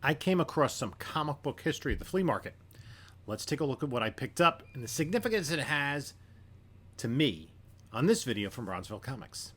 I came across some comic book history at the flea market. Let's take a look at what I picked up and the significance it has to me on this video from Bronzeville Comics.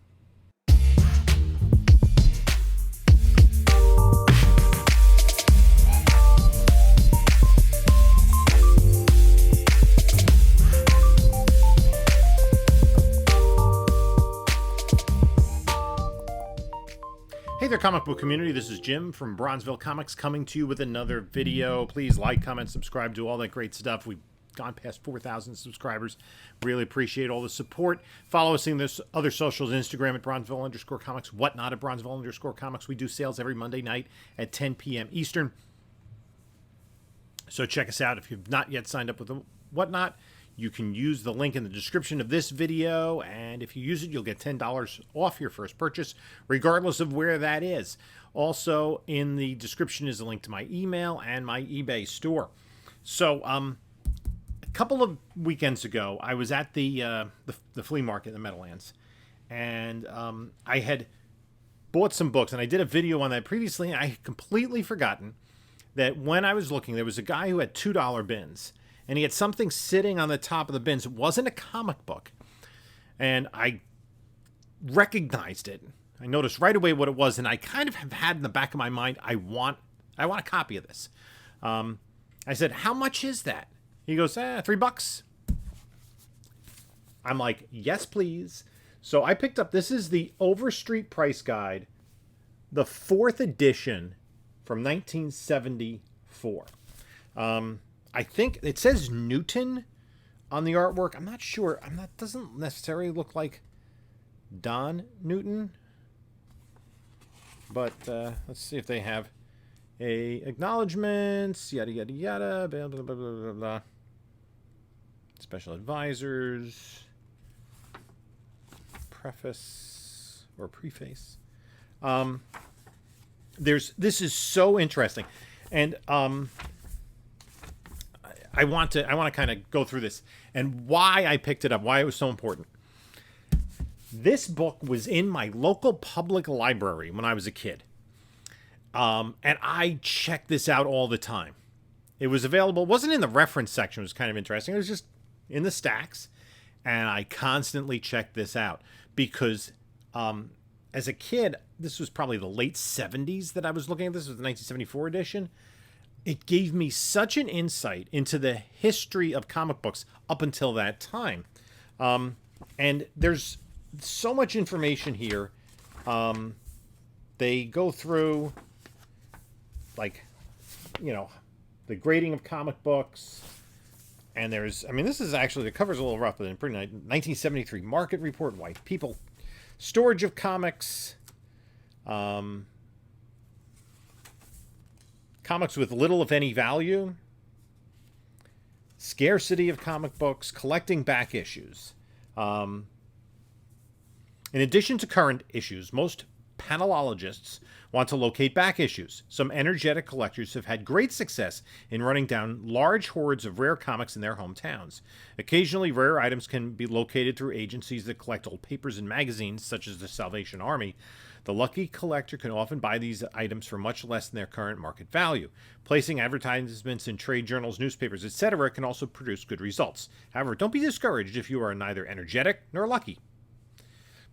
Hey there, comic book community. This is Jim from Bronzeville Comics coming to you with another video. Please like, comment, subscribe, do all that great stuff. We've gone past 4,000 subscribers. Really appreciate all the support. Follow us in this other socials, Instagram at Bronzeville_comics, whatnot at Bronzeville_comics. We do sales every Monday night at 10 p.m. Eastern. So check us out. If you've not yet signed up with the whatnot, you can use the link in the description of this video, and if you use it, you'll get $10 off your first purchase, regardless of where that is. Also, in the description is a link to my email and my eBay store. So, a couple of weekends ago, I was at the flea market in the Meadowlands, and I had bought some books, and I did a video on that previously, and I had completely forgotten that when I was looking, there was a guy who had $2 bins. And he had something sitting on the top of the bins. It wasn't a comic book. And I recognized it. I noticed right away what it was. And I kind of have had in the back of my mind, I want a copy of this. I said, how much is that? He goes, $3. I'm like, yes, please. So I picked up, this is the Overstreet Price Guide, the 4th edition from 1974. I think it says Newton on the artwork. I'm not sure. Doesn't necessarily look like Don Newton. But let's see if they have a acknowledgments, yada yada yada, blah blah blah blah blah blah. Special advisors, preface or preface. This is so interesting, and I want to kind of go through this and why I picked it up, why it was so important. This book was in my local public library when I was a kid. And I checked this out all the time. It was available, it wasn't in the reference section, it was kind of interesting. It was just in the stacks. And I constantly checked this out because as a kid, this was probably the late 70s that I was looking at. This was the 1974 edition. It gave me such an insight into the history of comic books up until that time. And there's so much information here. They go through, like, you know, the grading of comic books. And there's, I mean, this is actually, the cover's a little rough, but in pretty nice. 1973 market report, white people, storage of comics, comics with little, if any, value, scarcity of comic books, collecting back issues. In addition to current issues, most panelologists want to locate back issues. Some energetic collectors have had great success in running down large hordes of rare comics in their hometowns. Occasionally, rare items can be located through agencies that collect old papers and magazines, such as the Salvation Army. The lucky collector can often buy these items for much less than their current market value. Placing advertisements in trade journals, newspapers, etc. can also produce good results. However, don't be discouraged if you are neither energetic nor lucky.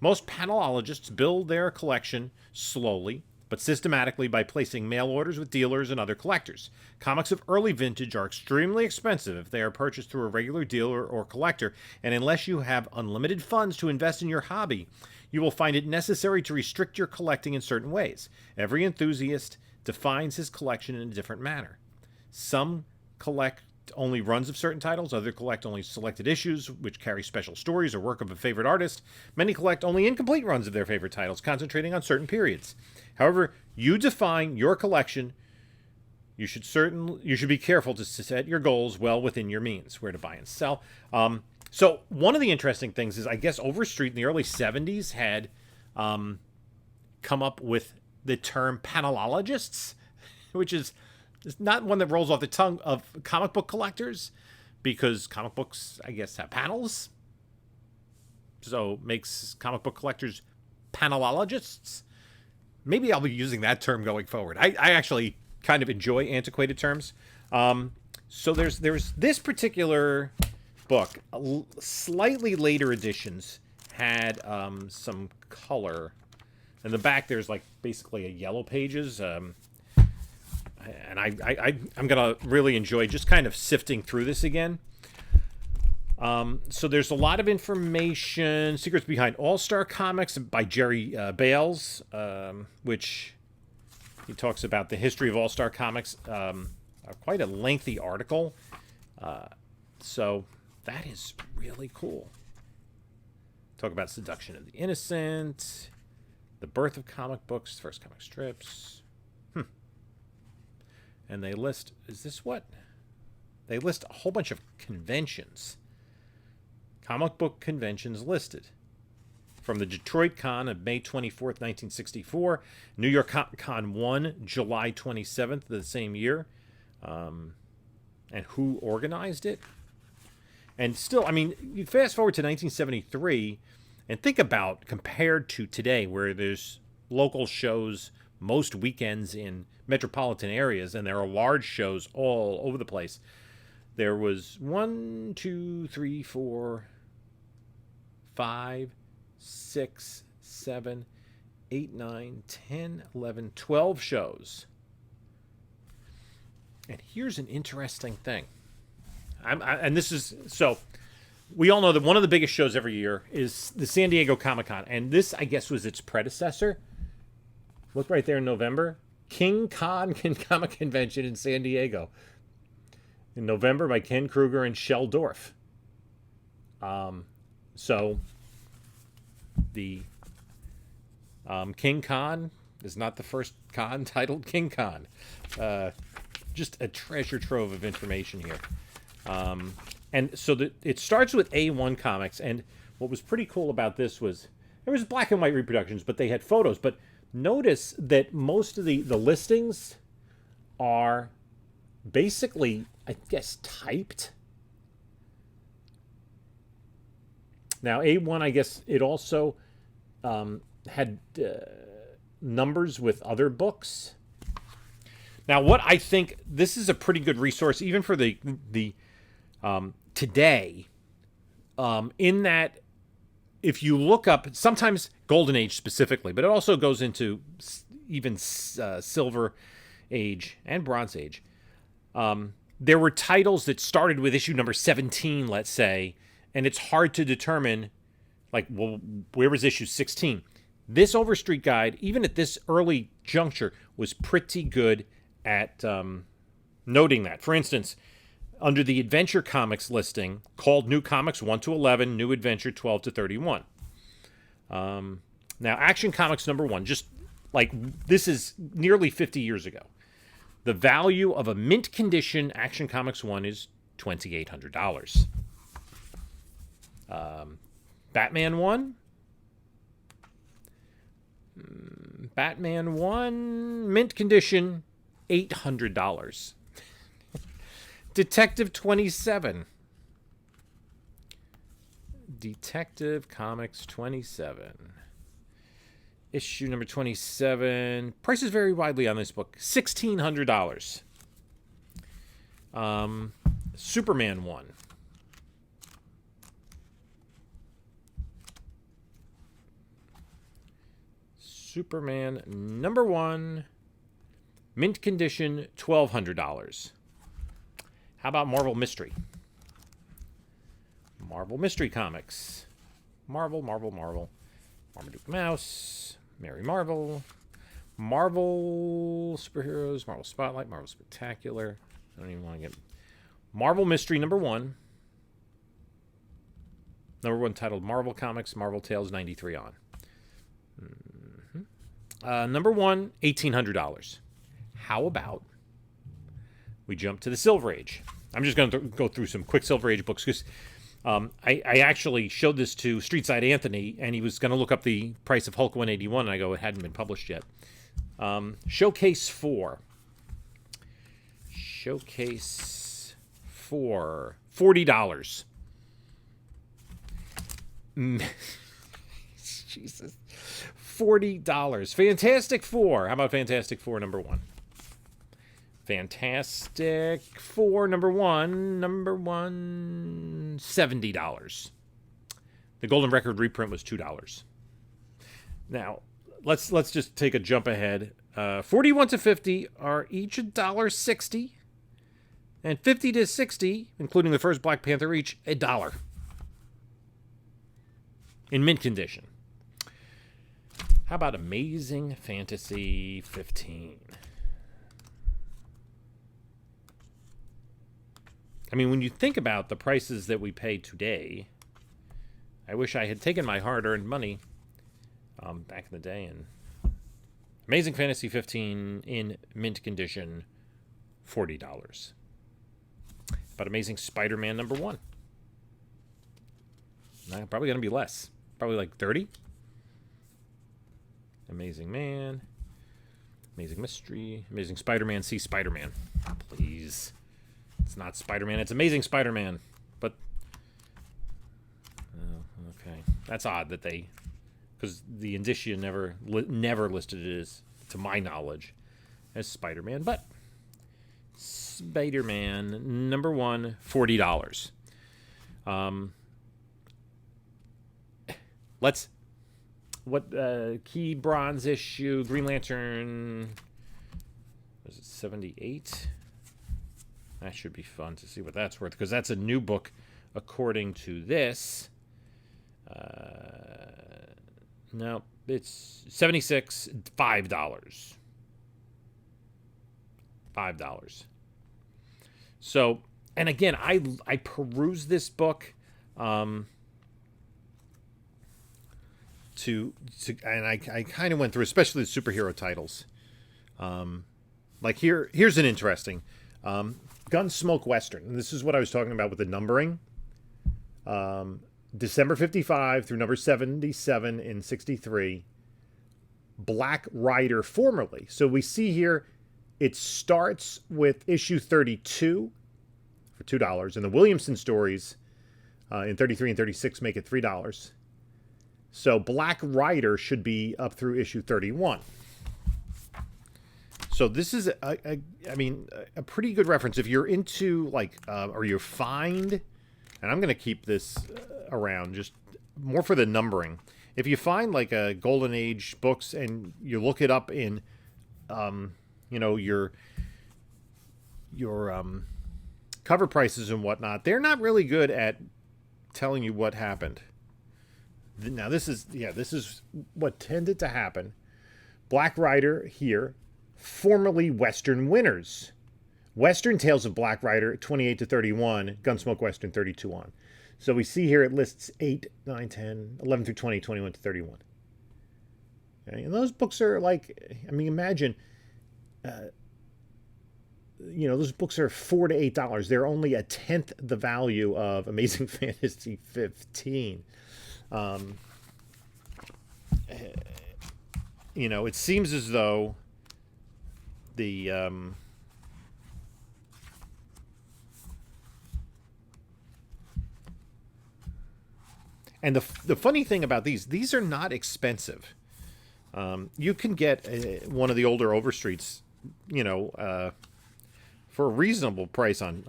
Most panelologists build their collection slowly, but systematically by placing mail orders with dealers and other collectors. Comics of early vintage are extremely expensive if they are purchased through a regular dealer or collector, and unless you have unlimited funds to invest in your hobby, you will find it necessary to restrict your collecting in certain ways. Every enthusiast defines his collection in a different manner. Some collect only runs of certain titles, others collect only selected issues which carry special stories or work of a favorite artist. Many collect only incomplete runs of their favorite titles, concentrating on certain periods. However, you define your collection. You should be careful to set your goals well within your means, where to buy and sell. So one of the interesting things is, I guess Overstreet in the early 70s had come up with the term panelologists, which is not one that rolls off the tongue of comic book collectors, because comic books, I guess, have panels. So makes comic book collectors panelologists. Maybe I'll be using that term going forward. I actually kind of enjoy antiquated terms. So there's this particular book. Slightly later editions had some color. In the back, there's like basically a yellow pages. And I'm gonna really enjoy just kind of sifting through this again. So there's a lot of information. Secrets Behind All-Star Comics by Jerry Bales, which he talks about the history of All-Star Comics. Quite a lengthy article. So that is really cool. Talk about Seduction of the Innocent, the birth of comic books, first comic strips. And they list, is this what? They list a whole bunch of conventions. Comic book conventions listed. From the Detroit Con of May 24th, 1964. New York Comic Con 1, July 27th of the same year. And who organized it? And still, I mean, you fast forward to 1973 and think about, compared to today, where there's local shows most weekends in metropolitan areas, and there are large shows all over the place. There was 1, 2, 3, 4, 5, 6, 7, 8, 9, 10, 11, 12 shows. And here's an interesting thing. And this is, so we all know that one of the biggest shows every year is the San Diego Comic-Con. And this, I guess, was its predecessor. Look right there in November. King Con Comic Convention in San Diego. In November by Ken Kruger and Shel Dorf. So the King Con is not the first con titled King Con. Just a treasure trove of information here. And so it starts with A1 Comics, and what was pretty cool about this was there was black and white reproductions, but they had photos. But notice that most of the listings are basically, I guess, typed. Now, A1, I guess, it also had numbers with other books. Now, what I think, this is a pretty good resource, even for the today, in that if you look up, sometimes Golden Age specifically, but it also goes into even Silver Age and Bronze Age. There were titles that started with issue number 17, let's say, and it's hard to determine, like, well, where was issue 16? This Overstreet Guide, even at this early juncture, was pretty good at noting that. For instance, under the Adventure Comics listing, called New Comics 1 to 11, New Adventure 12 to 31. Now, Action Comics number 1, just like this is nearly 50 years ago. The value of a mint condition Action Comics 1 is $2,800. Batman 1. Batman 1, mint condition, $800. Detective 27. Detective Comics 27. Issue number 27. Prices vary widely on this book. $1,600. Superman 1. Superman number 1. Mint condition, $1,200. How about Marvel Mystery? Marvel Mystery Comics. Marvel. Marmaduke Mouse. Mary Marvel. Marvel Superheroes. Marvel Spotlight. Marvel Spectacular. I don't even want to get... Marvel Mystery number 1. Number 1 titled Marvel Comics, Marvel Tales 93 on. Number 1, $1,800. How about we jump to the Silver Age? I'm just going to go through some quick Silver Age books because I actually showed this to Streetside Anthony, and he was going to look up the price of Hulk 181, and I go, it hadn't been published yet. Showcase 4. Showcase 4. $40. Jesus. $40. Fantastic Four. How about Fantastic Four number 1? Fantastic Four number one, $70. The Golden Record reprint was $2. Now, let's just take a jump ahead. 41 to 50 are each $1.60, and 50 to 60, including the first Black Panther, each $1 in mint condition. How about Amazing Fantasy 15? I mean, when you think about the prices that we pay today, I wish I had taken my hard-earned money back in the day. And Amazing Fantasy 15 in mint condition, $40. But Amazing Spider-Man number 1. Probably going to be less. Probably like 30. Amazing Man. Amazing Mystery. Amazing Spider-Man. See Spider-Man. Please. It's not Spider-Man. It's Amazing Spider-Man. But, okay. That's odd that they... Because the indicia never listed it as, to my knowledge, as Spider-Man. But Spider-Man number 1, $40. Key bronze issue, Green Lantern, was it 78? That should be fun to see what that's worth, because that's a new book according to this. No, it's 76, $5. $5. So, and again, I perused this book and I kind of went through, especially the superhero titles. Like here's an interesting Gunsmoke Western. And this is what I was talking about with the numbering. December 55 through number 77 in 63. Black Rider formerly. So we see here it starts with issue 32 for $2. And the Williamson stories in 33 and 36 make it $3. So Black Rider should be up through issue 31. So this is a pretty good reference if you're into or you find, and I'm going to keep this around just more for the numbering. If you find like a Golden Age books and you look it up in, your cover prices and whatnot, they're not really good at telling you what happened. Now this is what tended to happen. Black Rider here, formerly Western Winners. Western Tales of Black Rider, 28 to 31. Gunsmoke Western, 32 on. So we see here it lists 8, 9, 10, 11 through 20, 21 to 31. Okay? And those books are imagine, those books are $4 to $8. They're only a tenth the value of Amazing Fantasy 15. It seems as though the and the funny thing about these are not expensive. You can get one of the older Overstreets, for a reasonable price on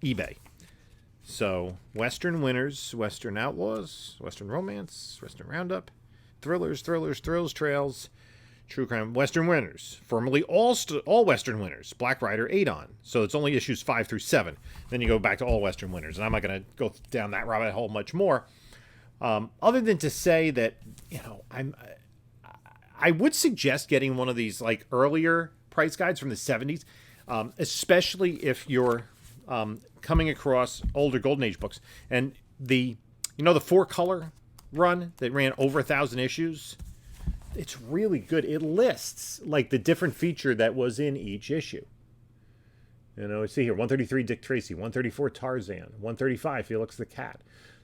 eBay. So, Western Winners, Western Outlaws, Western Romance, Western Roundup, Thrillers, Thrills, Trails, True Crime, Western Winners, formerly all Western Winners, Black Rider 8 on. So it's only issues 5 through 7. Then you go back to all Western Winners, and I'm not going to go down that rabbit hole much more. Other than to say that, I would suggest getting one of these like earlier price guides from the 70s, especially if you're coming across older Golden Age books. And the 4-color run that ran over 1,000 issues, it's really good. It lists like the different feature that was in each issue. See here, 133 Dick Tracy, 134 Tarzan, 135 Felix the Cat.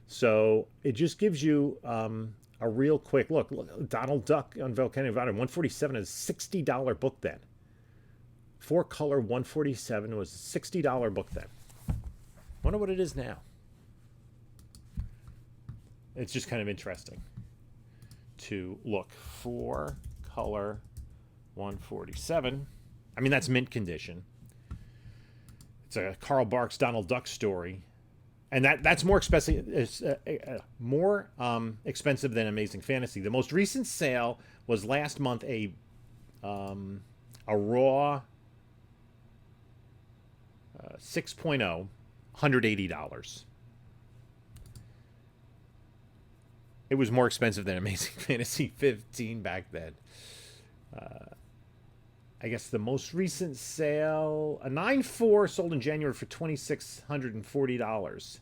So it just gives you a real quick look. Donald Duck on Volcano Nevada, 147 is a $60 book then. 4-color 147 was a $60 book then. Wonder what it is now. It's just kind of interesting to look. 4-color 147 I mean, that's mint condition. It's a Carl Barks Donald Duck story, and that's more expensive. More expensive than Amazing Fantasy. The most recent sale was last month. A raw 6.0, $180. It was more expensive than Amazing Fantasy 15 back then. I guess the most recent sale, a 9.4 sold in January for $2,640.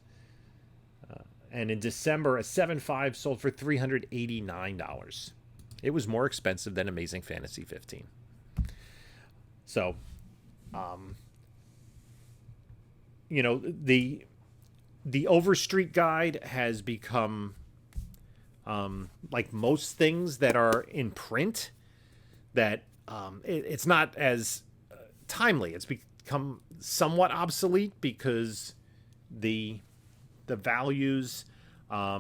And in December, a 7.5 sold for $389. It was more expensive than Amazing Fantasy 15. So, the Overstreet Guide has become, like most things that are in print, that it's not as timely. It's become somewhat obsolete because the values are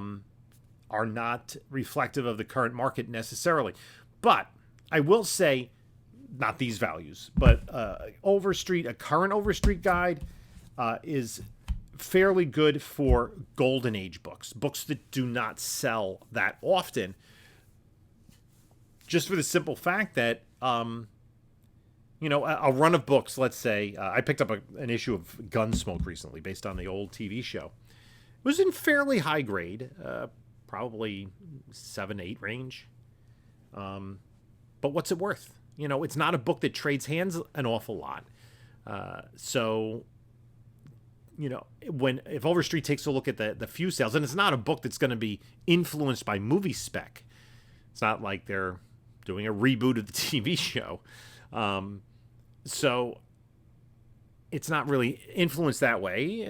not reflective of the current market necessarily. But I will say, not these values, but a current Overstreet Guide is fairly good for golden age books that do not sell that often, just for the simple fact that a run of books, let's say I picked up an issue of Gunsmoke recently based on the old TV show. It was in fairly high grade, probably 7-8 range, but what's it worth? It's not a book that trades hands an awful lot. So if Overstreet takes a look at the few sales, and it's not a book that's going to be influenced by movie spec. It's not like they're doing a reboot of the TV show. So it's not really influenced that way,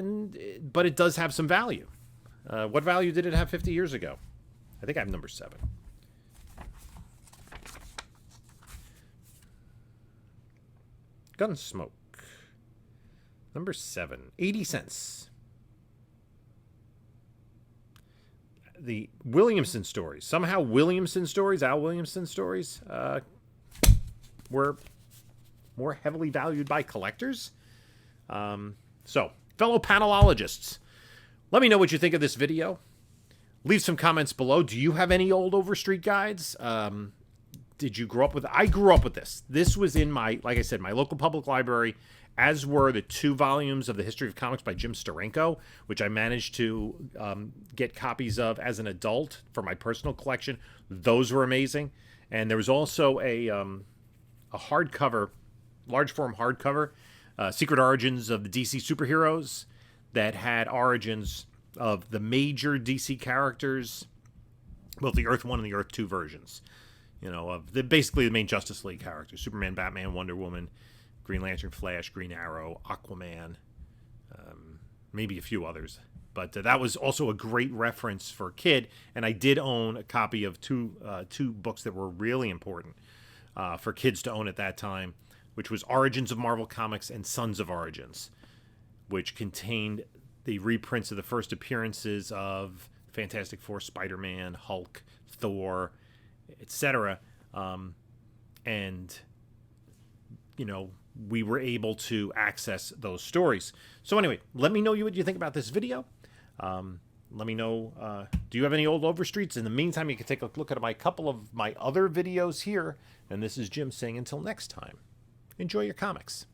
but it does have some value. What value did it have 50 years ago? I think I have number 7. Gunsmoke. Number 7, 80 cents. The Williamson stories. Somehow Al Williamson stories, were more heavily valued by collectors. So, fellow panelologists, let me know what you think of this video. Leave some comments below. Do you have any old Overstreet Guides? Did you grow up with it? I grew up with this. This was in my local public library, as were the 2 volumes of the History of Comics by Jim Steranko, which I managed to get copies of as an adult for my personal collection. Those were amazing. And there was also a hardcover, large form hardcover, Secret Origins of the DC Superheroes, that had origins of the major DC characters, both the Earth 1 and the Earth 2 versions. Basically the main Justice League characters: Superman, Batman, Wonder Woman, Green Lantern, Flash, Green Arrow, Aquaman, maybe a few others. But that was also a great reference for a kid, and I did own a copy of two books that were really important for kids to own at that time, which was Origins of Marvel Comics and Sons of Origins, which contained the reprints of the first appearances of Fantastic Four, Spider-Man, Hulk, Thor, etc. And we were able to access those stories. So anyway, let me know what you think about this video. Let me know, do you have any old Overstreets? In the meantime, you can take a look at a couple of my other videos here. And this is Jim saying until next time, enjoy your comics.